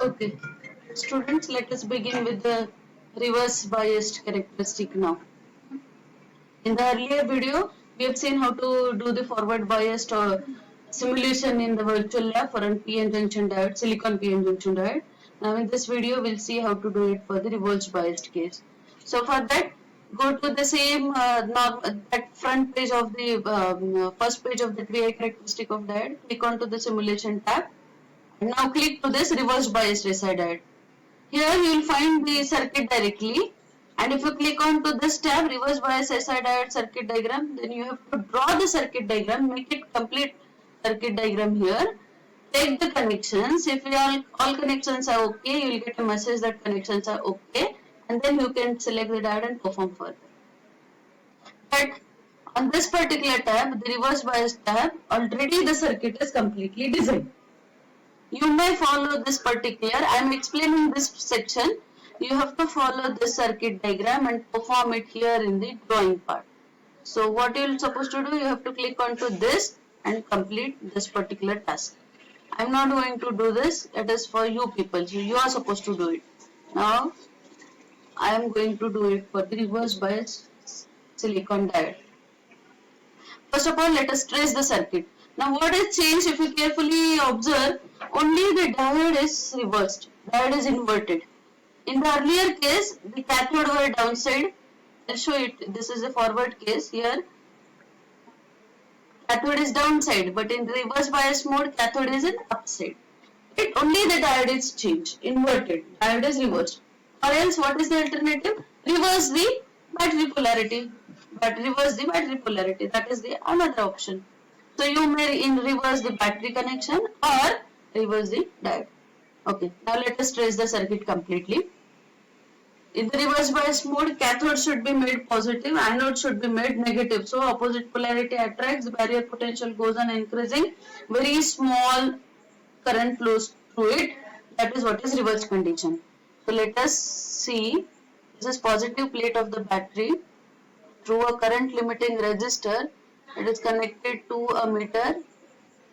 Okay, students, let us begin with the reverse biased characteristic now. In the earlier video, we have seen how to do the forward biased simulation in the virtual lab for an PN junction diode, silicon PN junction diode. Now in this video, we'll see how to do it for the reverse biased case. So for that, go to the same that front page of the first page of the VI characteristic of diode. Click onto the simulation tab. And now click to this reverse biased SI diode. Here you will find the circuit directly, and if you click on to this tab reverse bias SI diode circuit diagram, then you have to draw the circuit diagram, make it complete circuit diagram here. Take the connections. If all connections are okay, you will get a message that connections are okay, and then you can select the diode and perform further. But on this particular tab, the reverse bias tab, already the circuit is completely designed. You may follow this particular, I am explaining this section. You have to follow this circuit diagram and perform it here in the drawing part. So what you are supposed to do, you have to click onto this and complete this particular task. I am not going to do this, it is for you people, so you are supposed to do it. Now I am going to do it for the reverse bias silicon diode. First of all, let us trace the circuit. Now what is changed, if you carefully observe, only the diode is reversed, diode is inverted. In the earlier case, the cathode were downside. I'll show it, this is a forward case here. Cathode is downside, but in reverse bias mode, cathode is in upside. Only the diode is changed, inverted, diode is reversed. Or else what is the alternative? Reverse the battery polarity. But reverse the battery polarity, that is the another option. So you may reverse the battery connection or reverse the diode. Okay, now let us trace the circuit completely. In the reverse bias mode, cathode should be made positive, anode should be made negative. So opposite polarity attracts, the barrier potential goes on increasing, very small current flows through it. That is what is reverse condition. So let us see, this is positive plate of the battery. Through a current limiting resistor, it is connected to a meter,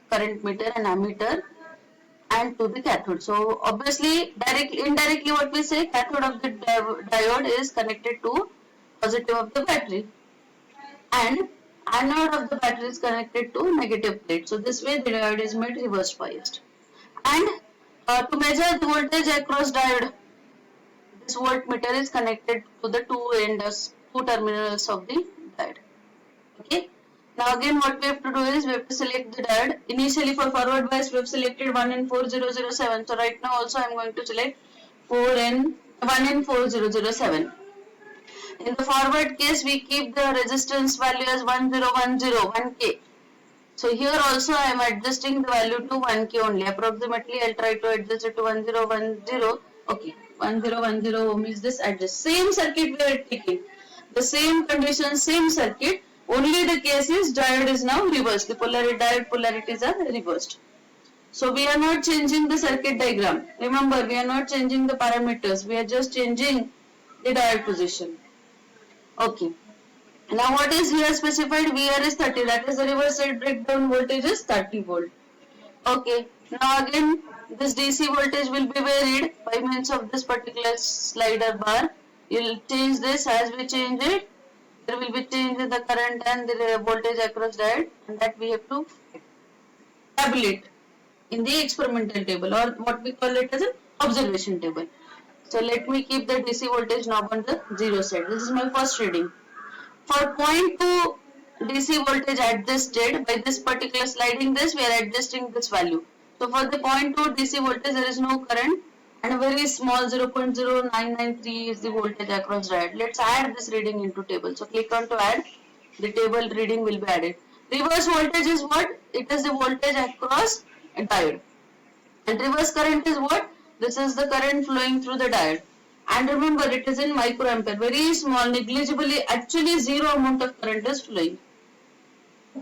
current meter and ammeter, and to the cathode. So obviously, indirectly what we say, cathode of the diode is connected to positive of the battery, and anode of the battery is connected to negative plate. So this way the diode is made reverse biased. And to measure the voltage across diode, this voltmeter is connected to the two terminals of the diode. Okay. Now again what we have to do is we have to select the diode. Initially for forward bias we have selected 1N4007. So right now also I am going to select 1N4007. In the forward case we keep the resistance value as 1010, 1K. So here also I am adjusting the value to 1K only. Approximately I will try to adjust it to 1010. Okay, 1010 ohm is this adjust. Same circuit we are taking. The same condition, same circuit. Only the case is diode is now reversed. The diode polarities are reversed. So we are not changing the circuit diagram. Remember, we are not changing the parameters. We are just changing the diode position. Okay. Now what is here specified? VR is 30. That is the reverse side breakdown voltage is 30 volt. Okay. Now again this DC voltage will be varied by means of this particular slider bar. You will change this as we change it. There will be change in the current and the voltage across diode, and that we have to tabulate in the experimental table, or what we call it as an observation table. So let me keep the DC voltage knob on the 0 side. This is my first reading. For 0.2 DC voltage at this state, by this particular sliding this, we are adjusting this value. So for the 0.2 DC voltage, there is no current, and a very small 0.0993 is the voltage across diode. Let's add this reading into table. So click on to add. The table reading will be added. Reverse voltage is what? It is the voltage across a diode. And reverse current is what? This is the current flowing through the diode. And remember, it is in microampere. Very small, negligibly, actually zero amount of current is flowing.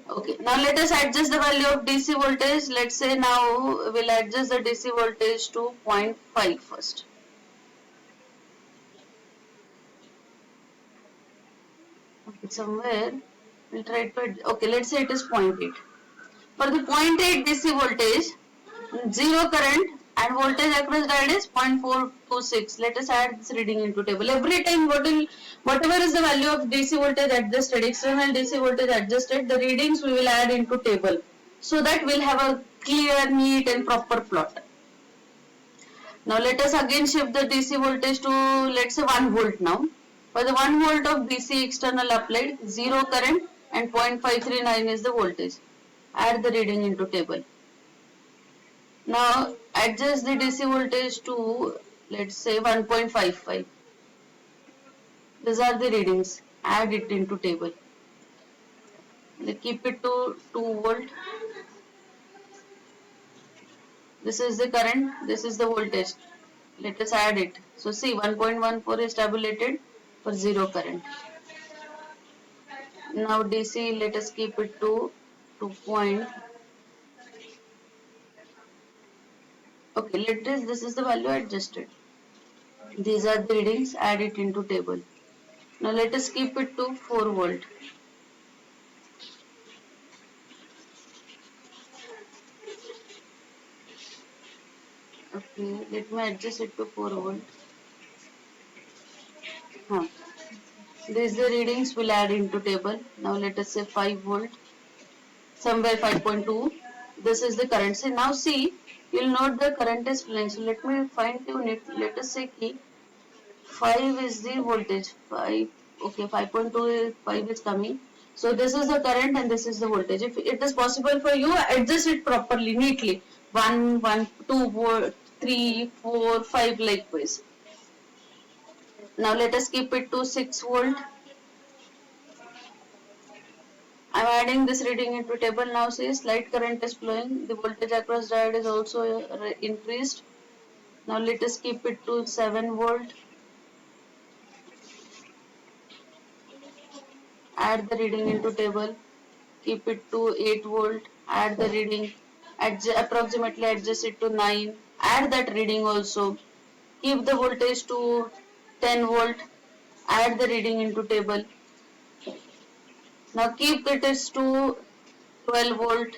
Okay, now let us adjust the value of DC voltage. Let's say now we'll adjust the DC voltage to 0.5 first. Okay, somewhere we'll try to, okay, let's say it is 0.8. For the 0.8 DC voltage, zero current and voltage across diode is 0.426. Let us add this reading into table. Every time whatever is the value of DC voltage adjusted, external DC voltage adjusted, the readings we will add into table, so that we'll have a clear, neat and proper plot. Now let us again shift the DC voltage to, let's say, 1 volt now. For the 1 volt of DC external applied, 0 current and 0.539 is the voltage. Add the reading into table. Now adjust the DC voltage to, let's say, 1.55. These are the readings. Add it into table. Keep it to 2 volt. This is the current, this is the voltage. Let us add it. So see, 1.14 is tabulated for 0 current. Now DC, let us keep it to 2 point. Okay, this is the value adjusted. These are the readings, add it into table. Now let us keep it to 4 volt. Okay, let me adjust it to 4 volt. These the readings will add into table. Now let us say 5 volt, somewhere 5.2. This is the current. So now see, you'll note the current is flowing. So let me fine tune it. Let us say key 5 is the voltage. 5, okay, 5.2 is 5 is coming. So this is the current and this is the voltage. If it is possible for you, adjust it properly, neatly. 1, 1, 2, 3, 4, 5 likewise. Now let us keep it to 6 volt. I am adding this reading into table. Now see, slight current is flowing. The voltage across diode is also increased. Now let us keep it to 7 volt. Add the reading into table. Keep it to 8 volt. Add the reading. Approximately adjust it to 9. Add that reading also. Keep the voltage to 10 volt. Add the reading into table. Now keep it to 12 volt.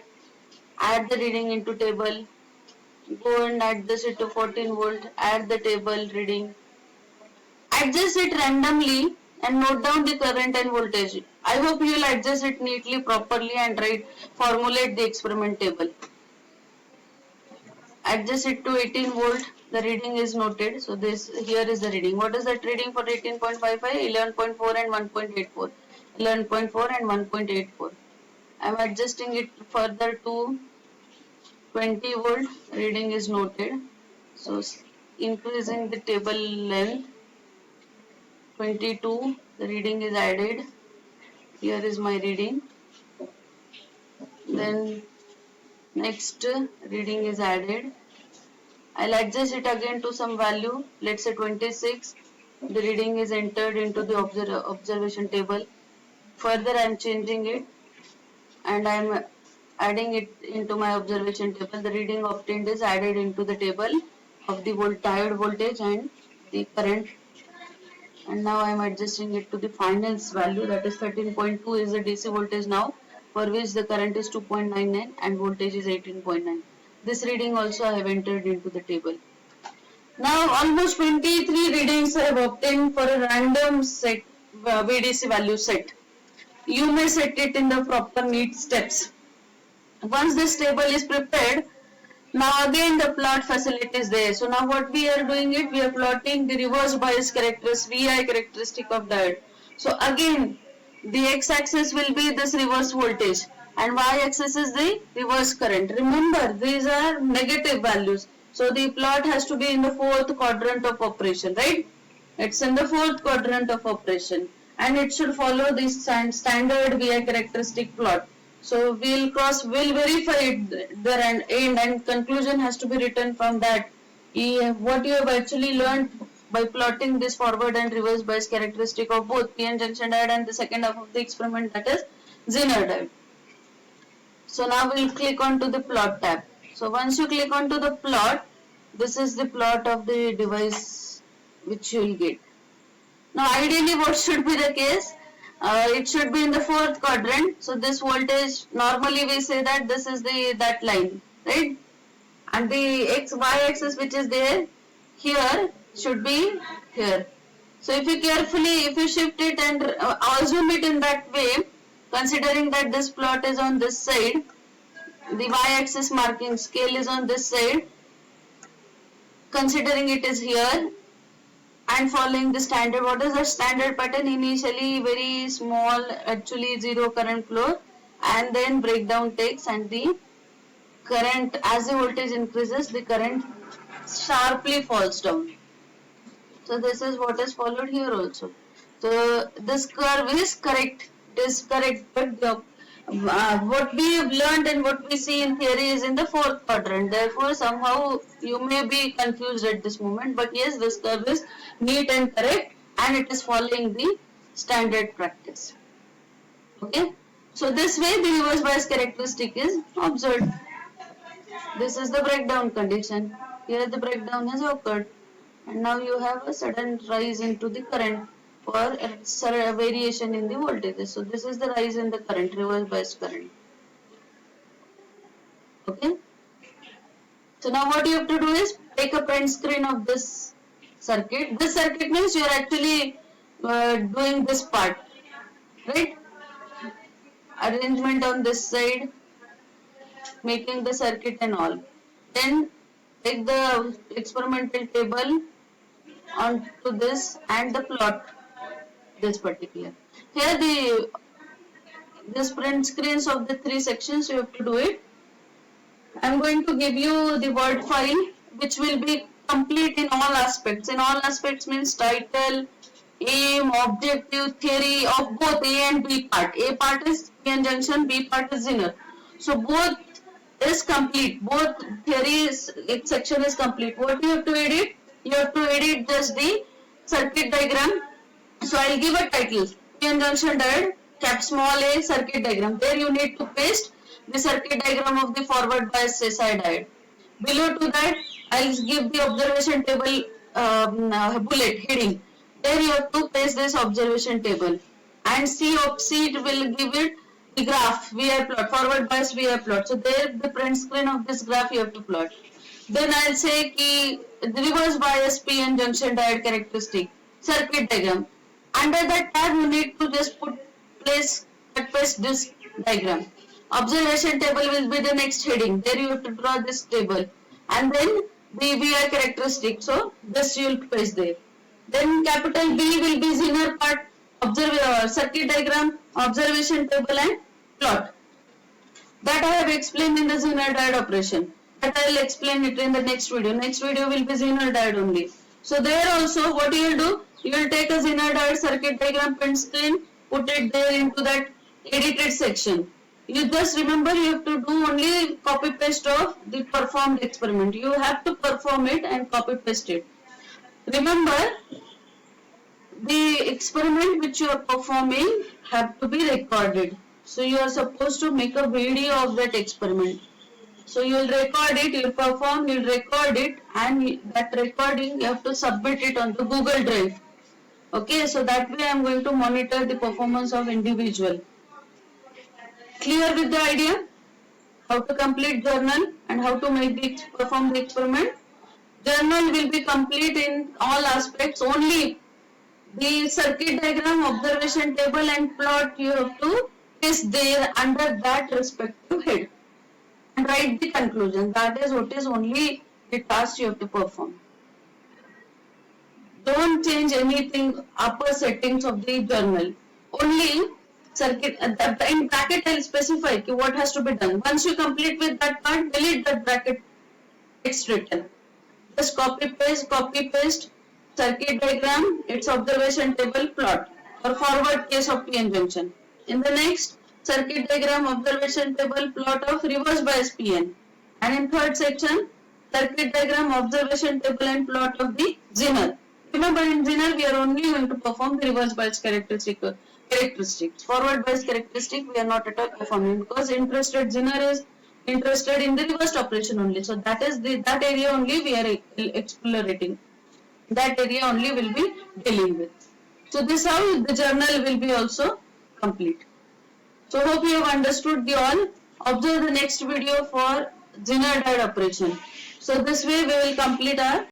Add the reading into table. Go and adjust it to 14 volt. Add the table reading. Adjust it randomly and note down the current and voltage. I hope you will adjust it neatly, properly and formulate the experiment table. Adjust it to 18 volt. The reading is noted. So here is the reading. What is that reading for 18.55? 11.4 and 1.84. 11.4 and 1.84. I am adjusting it further to 20 volt. Reading is noted. So increasing the table length. 22. The reading is added. Here is my reading. Then next reading is added. I'll adjust it again to some value. Let's say 26. The reading is entered into the observation table. Further I am changing it and I am adding it into my observation table. The reading obtained is added into the table of the diode voltage and the current. And now I am adjusting it to the final value, that is 13.2 is the DC voltage now, for which the current is 2.99 and voltage is 18.9. This reading also I have entered into the table. Now almost 23 readings I have obtained for a random set VDC value set. You may set it in the proper neat steps. Once this table is prepared, now again the plot facility is there. So now what we are doing it, we are plotting the reverse bias characteristic, VI characteristic of diode. So again the x-axis will be this reverse voltage and y-axis is the reverse current. Remember, these are negative values. So the plot has to be in the fourth quadrant of operation, right? It's in the fourth quadrant of operation and it should follow this standard VI characteristic plot. So we'll verify it there and end and conclusion has to be written from that. What you have actually learned by plotting this forward and reverse bias characteristic of both PN junction diode and the second half of the experiment, that is Zener diode. So now we'll click on to the plot tab. So once you click on to the plot, this is the plot of the device which you will get. Now ideally what should be the case? It should be in the fourth quadrant. So this voltage, normally we say that this is that line, right? and the y axis which is there here should be here. So if you carefully, if you shift it and assume it in that way, considering that this plot is on this side, the y-axis marking scale is on this side, considering it is here and following the standard, what is the standard pattern? Initially very small, actually zero current flow, and then breakdown takes, and the current, as the voltage increases, the current sharply falls down. So this is what is followed here also. So this curve is correct. It is correct, but what we have learned and what we see in theory is in the fourth quadrant. Therefore, somehow you may be confused at this moment. But yes, this curve is neat and correct, and it is following the standard practice. Okay. So this way the reverse bias characteristic is observed. This is the breakdown condition. Here the breakdown has occurred, and now you have a sudden rise into the current for a variation in the voltages. So this is the rise in the current, reverse bias current. Okay. So now what you have to do is take a print screen of this circuit. This circuit means you are actually doing this part, right? Arrangement on this side, making the circuit and all. Then take the experimental table onto this and the plot this particular. Here this print screens of the three sections, you have to do it. I am going to give you the Word file which will be complete in all aspects. In all aspects means title, aim, objective, theory of both A and B part. A part is PN junction, B part is Zener. So both is complete. Both theories section is complete. What you have to edit? You have to edit just the circuit diagram. So I will give a title. PN junction diode, cap small a circuit diagram. There you need to paste the circuit diagram of the forward bias SI diode. Below to that, I will give the observation table bullet heading. There you have to paste this observation table, and C will give it the graph VI plot, forward bias VI plot. So there the print screen of this graph you have to plot. Then I will say ki the reverse bias PN junction diode characteristic circuit diagram. Under that tab you need to just paste this diagram. Observation table will be the next heading. There you have to draw this table, and then the VI characteristic. So this you will paste there. Then capital B will be Zener part, circuit diagram, observation table and plot. That I have explained in the Zener diode operation. That I will explain it in the next video. Next video will be Zener diode only. So there also what you will do, you will take a Zener diode circuit diagram print screen, put it there into that edited section. You just remember you have to do only copy paste of the performed experiment. You have to perform it and copy paste it. Remember, the experiment which you are performing have to be recorded. So you are supposed to make a video of that experiment. So you will record it, you will perform, you will record it, and that recording you have to submit it on the Google Drive. Okay, so that way I am going to monitor the performance of individual. Clear with the idea? How to complete journal and how to perform the experiment? Journal will be complete in all aspects. Only the circuit diagram, observation table and plot you have to paste there under that respective head and write the conclusion. That is what is only the task you have to perform. Don't change anything upper settings of the journal. Only circuit in bracket I will specify what has to be done. Once you complete with that part, delete that bracket text written. Just copy paste circuit diagram, its observation table, plot or forward case of PN junction. In the next, circuit diagram, observation table, plot of reverse bias PN. And in third section, circuit diagram, observation table and plot of the Zener. Remember, in Zener we are only going to perform the reverse bias characteristics. Forward bias characteristic we are not at all performing, because Zener is interested in the reversed operation only. So that is that area only we are exploring. That area only will be dealing with. So this how the journal will be also complete. So hope you have understood the all. Observe the next video for Zener diode operation. So this way we will complete our